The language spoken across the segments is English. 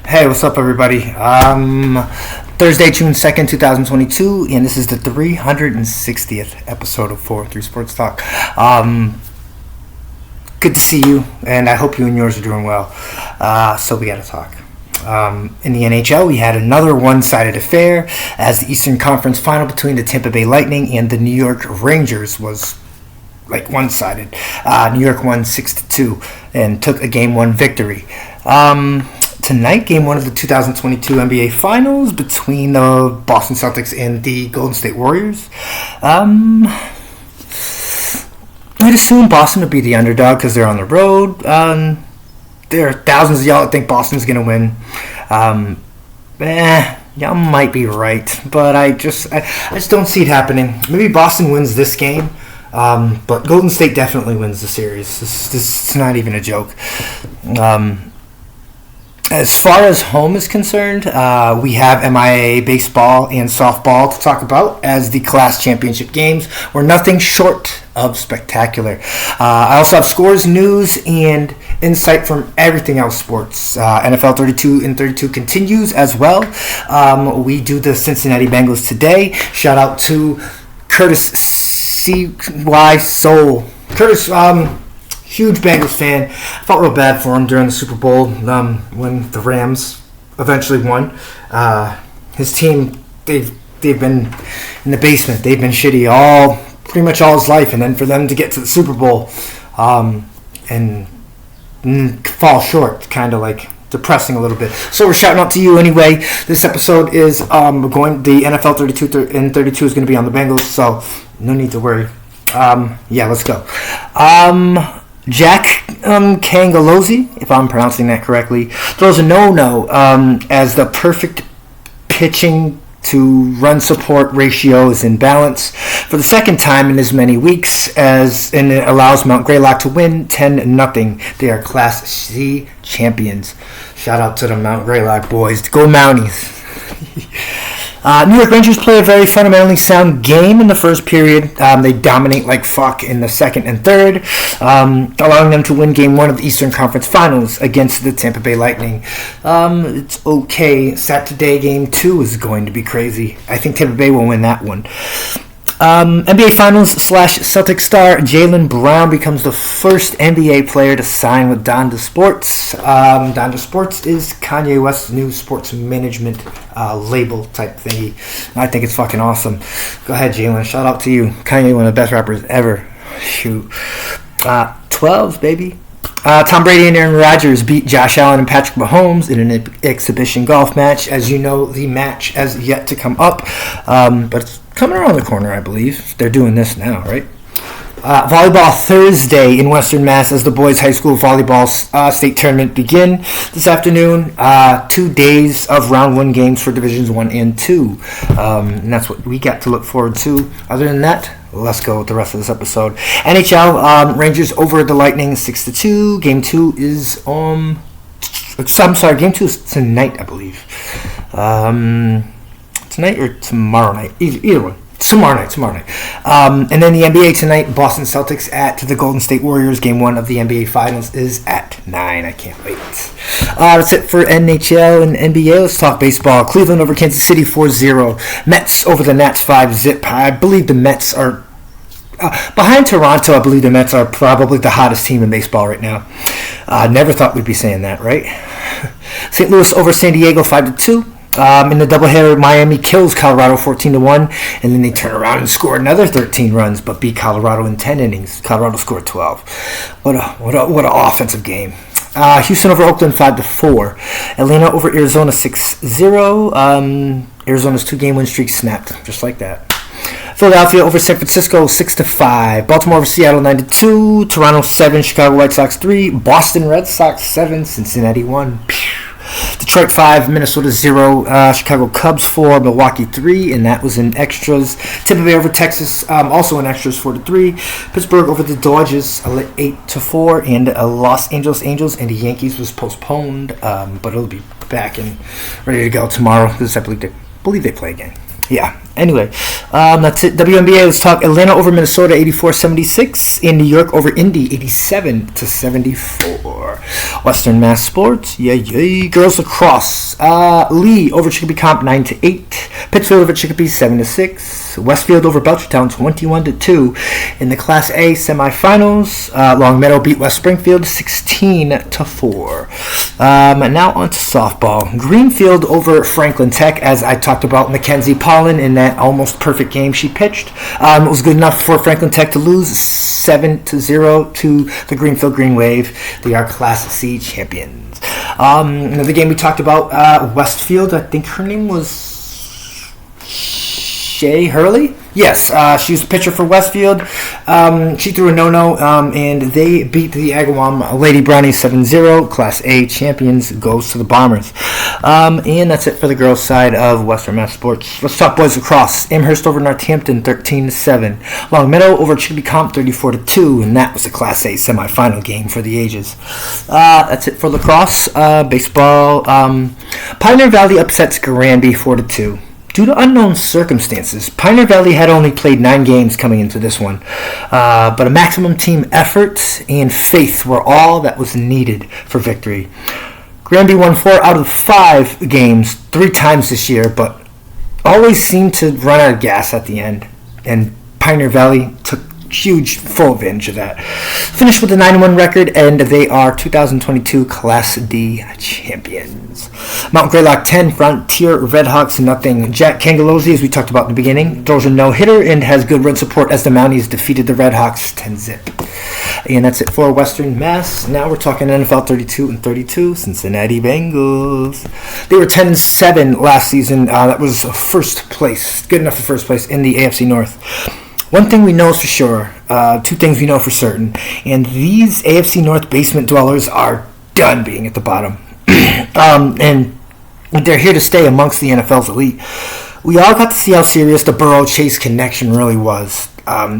Hey, what's up, everybody? Thursday, June 2nd, 2022, and this is the 360th episode of 403 Sports Talk. Good to see you, and I hope you and yours are doing well. So we got to talk. In the NHL, we had another one-sided affair as the Eastern Conference final between the Tampa Bay Lightning and the New York Rangers was one-sided. New York won 6-2 and took a Game 1 victory. Tonight, Game 1 of the 2022 NBA Finals between the Boston Celtics and the Golden State Warriors. I'd assume Boston would be the underdog because they're on the road. There are thousands of y'all that think Boston's going to win. Y'all might be right, but I just don't see it happening. Maybe Boston wins this game, but Golden State definitely wins the series. This is not even a joke. As far as home is concerned, we have MIAA baseball and softball to talk about as the class championship games were nothing short of spectacular. I also have scores, news, and insight from everything else sports. NFL 32 and 32 continues as well. We do the Cincinnati Bengals today. Shout out to Curtis C.Y. Soul. Curtis, huge Bengals fan. Felt real bad for him during the Super Bowl when the Rams eventually won. His team, they've been in the basement. They've been shitty pretty much all his life, and then for them to get to the Super Bowl and fall short, kind of depressing a little bit. So we're shouting out to you anyway. This episode is the NFL 32 and 32 is going to be on the Bengals, so no need to worry. Let's go. Jack Kangalozzi, if I'm pronouncing that correctly, throws a no-no as the perfect pitching to run support ratio is in balance for the second time in as many weeks, and it allows Mount Greylock to win 10-0. They are Class C champions. Shout out to the Mount Greylock boys. Go Mounties. New York Rangers play a very fundamentally sound game in the first period. They dominate like fuck in the second and third, allowing them to win Game 1 of the Eastern Conference Finals against the Tampa Bay Lightning. It's okay. Saturday Game 2 is going to be crazy. I think Tampa Bay will win that one. NBA Finals / Celtic star Jaylen Brown becomes the first NBA player to sign with Donda Sports. Donda Sports is Kanye West's new sports management label type thingy. I think it's fucking awesome. Go ahead, Jaylen. Shout out to you. Kanye, one of the best rappers ever. Shoot. 12s, baby. Tom Brady and Aaron Rodgers beat Josh Allen and Patrick Mahomes in an exhibition golf match. As you know, the match has yet to come up, but it's coming around the corner, I believe. They're doing this now, right? Volleyball Thursday in Western Mass as the boys' high school volleyball state tournament begin this afternoon. 2 days of round 1 games for divisions 1 and 2. And that's what we got to look forward to. Other than that, let's go with the rest of this episode. NHL Rangers over the Lightning 6-2. Game 2 is Game 2 is tonight, I believe. Tonight or tomorrow night? Either one. Tomorrow night. And then the NBA tonight, Boston Celtics at the Golden State Warriors. Game 1 of the NBA Finals is at 9. I can't wait. That's it for NHL and NBA. Let's talk baseball. Cleveland over Kansas City 4-0. Mets over the Nats 5-zip. I believe the Mets are... behind Toronto, I believe the Mets are probably the hottest team in baseball right now. Never thought we'd be saying that, right? St. Louis over San Diego 5-2. In the doubleheader, Miami kills Colorado 14-1, and then they turn around and score another 13 runs, but beat Colorado in 10 innings. Colorado scored 12. What a offensive game. Houston over Oakland 5-4. Atlanta over Arizona 6-0. Arizona's 2-game win streak snapped, just like that. Philadelphia over San Francisco 6-5. Baltimore over Seattle 9-2. Toronto 7. Chicago White Sox 3. Boston Red Sox 7. Cincinnati 1. Detroit 5, Minnesota 0, Chicago Cubs 4, Milwaukee 3, and that was in extras. Tampa Bay over Texas, also in extras 4-3. Pittsburgh over the Dodgers 8-4, and Los Angeles Angels and the Yankees was postponed, but it'll be back and ready to go tomorrow because I believe they play again. Yeah. Anyway, that's it. WNBA, let's talk Atlanta over Minnesota 84-76. In New York over Indy 87-74. Western Mass Sports, yay. Girls lacrosse. Lee over Chicopee Comp 9-8. Pittsfield over Chicopee 7-6. Westfield over Belchertown 21-2. In the Class A semifinals, Longmeadow beat West Springfield 16-4. Now on to softball. Greenfield over Franklin Tech, as I talked about Mackenzie Pollan in that almost perfect game she pitched. It was good enough for Franklin Tech to lose 7-0 to the Greenfield Green Wave. They are Class C champions. Another game we talked about, Westfield, I think her name was Shay Hurley? Yes, she was a pitcher for Westfield. She threw a no-no, and they beat the Agawam Lady Brownies 7-0. Class A champions goes to the Bombers. And that's it for the girls' side of Western Mass Sports. Let's talk boys lacrosse. Amherst over Northampton 13-7. Longmeadow over Chicopee Comp 34-2, and that was a Class A semifinal game for the ages. That's it for lacrosse. Baseball. Pioneer Valley upsets Granby 4-2. Due to unknown circumstances, Pioneer Valley had only played 9 games coming into this one, but a maximum team effort and faith were all that was needed for victory. Granby won 4 out of 5 games 3 times this year, but always seemed to run out of gas at the end, and Pioneer Valley took huge full advantage of that. Finished with a 9-1 record, and they are 2022 Class D champions. Mount Greylock 10, Frontier Redhawks nothing. Jack Kangalozzi, as we talked about in the beginning, throws a no-hitter and has good run support as the Mounties defeated the Redhawks 10-zip. And that's it for Western Mass. Now we're talking NFL 32-32, Cincinnati Bengals. They were 10-7 last season. That was first place, good enough for first place in the AFC North. One thing we know for sure, 2 things we know for certain, and these AFC North basement dwellers are done being at the bottom. And they're here to stay amongst the NFL's elite. We all got to see how serious the Burrow-Chase connection really was.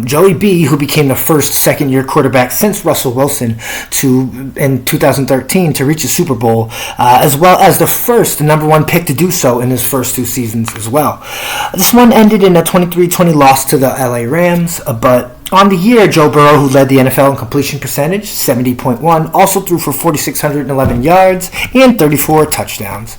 Joey B, who became the first second-year quarterback since Russell Wilson in 2013 to reach a Super Bowl, as well as the first number 1 pick to do so in his first 2 seasons as well. This one ended in a 23-20 loss to the LA Rams, but on the year, Joe Burrow, who led the NFL in completion percentage, 70.1, also threw for 4,611 yards and 34 touchdowns.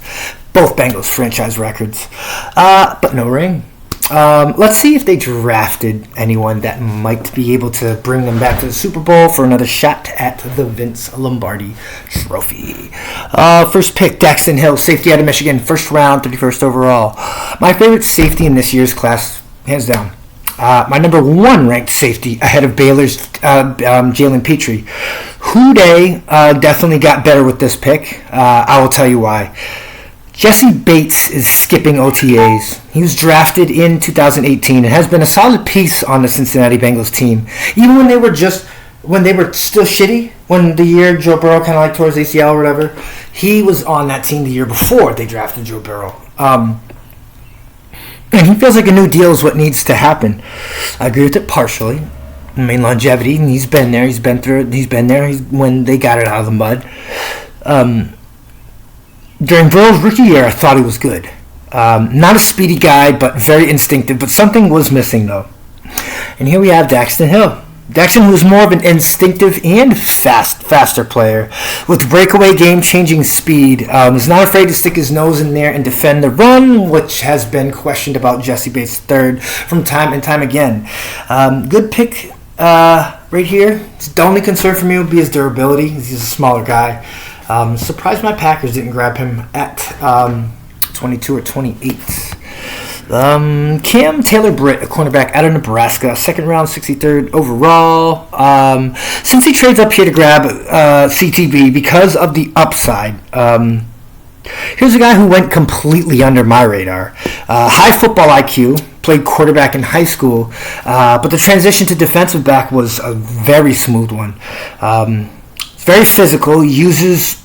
Both Bengals franchise records, but no ring. Let's see if they drafted anyone that might be able to bring them back to the Super Bowl for another shot at the Vince Lombardi Trophy. First pick, Daxton Hill, safety out of Michigan, first round, 31st overall. My favorite safety in this year's class, hands down. My number 1 ranked safety ahead of Baylor's Jalen Petrie. Houday definitely got better with this pick. I will tell you why. Jesse Bates is skipping OTAs. He was drafted in 2018 and has been a solid piece on the Cincinnati Bengals team. Even when they were still shitty, when the year Joe Burrow kind of like tore his ACL or whatever, he was on that team the year before they drafted Joe Burrow. And he feels like a new deal is what needs to happen. I agree with it partially. I mean, longevity, and he's been there, when they got it out of the mud. During Burrow's rookie year, I thought he was good. Not a speedy guy, but very instinctive. But something was missing, though. And here we have Daxton Hill. Daxton, who is more of an instinctive and faster player with breakaway game-changing speed, is not afraid to stick his nose in there and defend the run, which has been questioned about Jesse Bates III from time and time again. Good pick right here. The only concern for me would be his durability. He's a smaller guy. Surprised my Packers didn't grab him at 22 or 28. Cam Taylor-Britt, a cornerback out of Nebraska, second round, 63rd overall. Since he trades up here to grab CTB because of the upside, here's a guy who went completely under my radar. High football IQ, played quarterback in high school, but the transition to defensive back was a very smooth one. Very physical, uses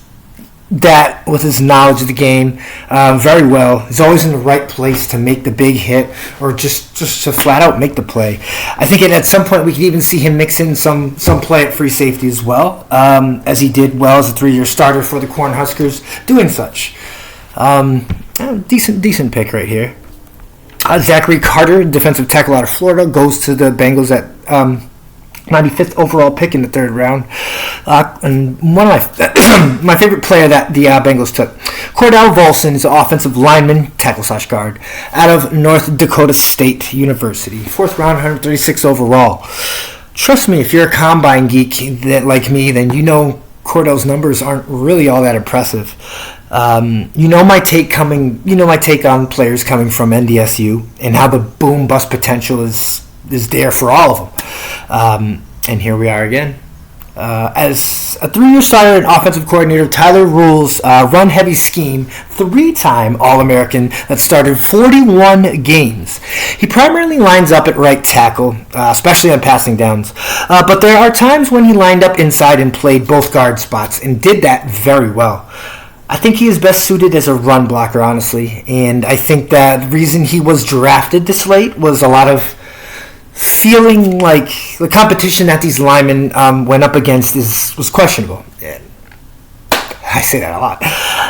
that with his knowledge of the game very well. He's always in the right place to make the big hit or just to flat out make the play. I think at some point we could even see him mix in some play at free safety as well, as he did well as a 3-year starter for the Cornhuskers doing such. Decent pick right here. Zachary Carter, defensive tackle out of Florida, goes to the Bengals at 95th overall pick in the third round. And one of my favorite player that the Bengals took, Cordell Volson, is an offensive lineman, tackle/guard, out of North Dakota State University. Fourth round, 136 overall. Trust me, if you're a combine geek like me, then you know Cordell's numbers aren't really all that impressive. You know my take on players coming from NDSU and how the boom bust potential is there for all of them. And here we are again. As a 3-year starter and offensive coordinator, Tyler Rule's run-heavy scheme, 3-time All-American that started 41 games. He primarily lines up at right tackle, especially on passing downs. But there are times when he lined up inside and played both guard spots and did that very well. I think he is best suited as a run blocker, honestly. And I think that the reason he was drafted this late was a lot of feeling like the competition that these linemen went up against was questionable. I say that a lot.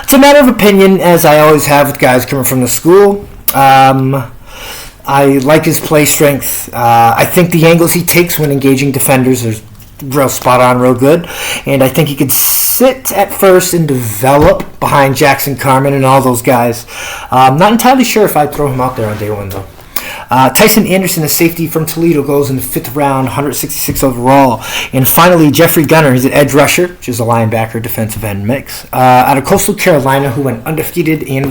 It's a matter of opinion, as I always have with guys coming from the school. I like his play strength. I think the angles he takes when engaging defenders are real spot on, real good. And I think he could sit at first and develop behind Jackson Carman and all those guys. I'm not entirely sure if I'd throw him out there on day one, though. Tyson Anderson, a safety from Toledo, goes in the 5th round, 166 overall. And finally, Jeffrey Gunner, he's an edge rusher, which is a linebacker, defensive end mix, out of Coastal Carolina, who went undefeated and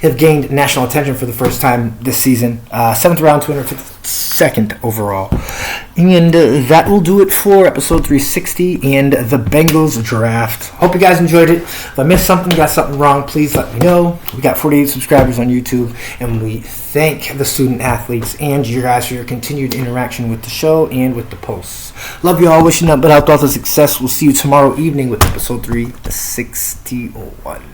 have gained national attention for the first time this season. 7th round, 252nd overall. And that will do it for episode 360 and the Bengals draft. Hope you guys enjoyed it. If I missed something, got something wrong, please let me know. We got 48 subscribers on YouTube, and we thank the student athletes and you guys for your continued interaction with the show and with the posts. Love you all. Wishing nothing but health, success. We'll see you tomorrow evening with episode 361.